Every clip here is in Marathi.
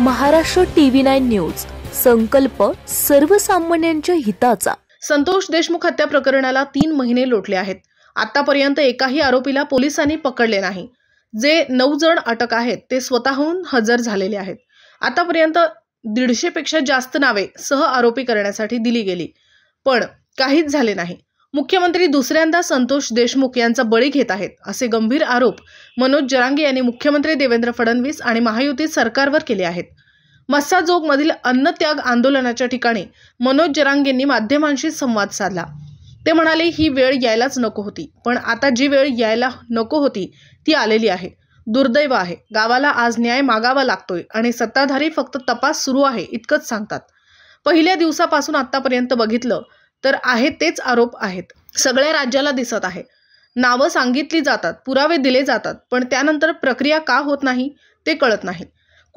महाराष्ट्र TV9 न्यूज, संकल्प सर्वसामान्यांच्या हिताचा। संतोष देशमुख हत्या प्रकरणाला 3 महिने लोटले आहेत। आतापर्यंत एकाही आरोपीला पोलिसांनी पकडले नाही। जे 9 जण अटक आहेत ते स्वतःहून हजर झालेले आहेत। आतापर्यंत 150 पेक्षा जास्त नावे सह आरोपी करण्यासाठी दिली गेली, पण काहीच झाले नाही। मुख्यमंत्री दुसऱ्यांदा संतोष देशमुख यांचा बळी घेत आहेत असे गंभीर आरोप मनोज जरांगे यांनी मुख्यमंत्री देवेंद्र फडणवीस आणि महायुती सरकारवर केले आहेत। मस्साजोग मधील अन्नत्याग आंदोलनाच्या ठिकाणी मनोज जरांगेंनी माध्यमांशी संवाद साधला। ते म्हणाले, ही वेळ यायलाच नको होती, पण आता जी वेळ यायला नको होती ती आलेली आहे। दुर्दैव आहे, गावाला आज न्याय मागावा लागतोय आणि सत्ताधारी फक्त तपास सुरू आहे इतकंच सांगतात। पहिल्या दिवसापासून आतापर्यंत बघितलं तर आहे तेच आरोप आहेत। सगळ्या राज्याला दिसत आहे, नावं सांगितली जातात, पुरावे दिले जातात, पण त्यानंतर प्रक्रिया का होत नाही ते कळत नाही।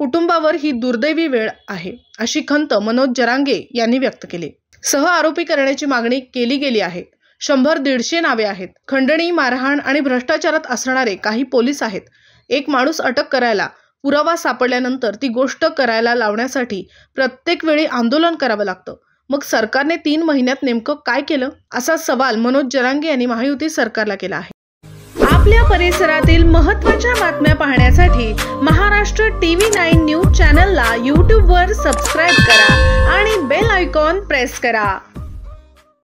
कुटुंबावर ही दुर्दैवी वेळ आहे अशी खंत मनोज जरांगे यांनी व्यक्त केली। सह आरोपी करण्याची मागणी केली गेली आहे। 100-150 नावे आहेत। खंडणी, मारहाण आणि भ्रष्टाचारात असणारे काही पोलीस आहेत। एक माणूस अटक करायला, पुरावा सापडल्यानंतर ती गोष्ट करायला लावण्यासाठी प्रत्येक वेळी आंदोलन करावं लागतं। मग सरकारने 3 महिन्यात नेमकं काय केलं, असा सवाल मनोज जरांगे यांनी महायुती सरकारला केला आहे। आपल्या परिसरातील महत्त्वाच्या बातम्या पाहण्यासाठी महाराष्ट्र TV9 न्यूज चॅनलला YouTube वर सबस्क्राइब करा आणि बेल आयकॉन प्रेस करा।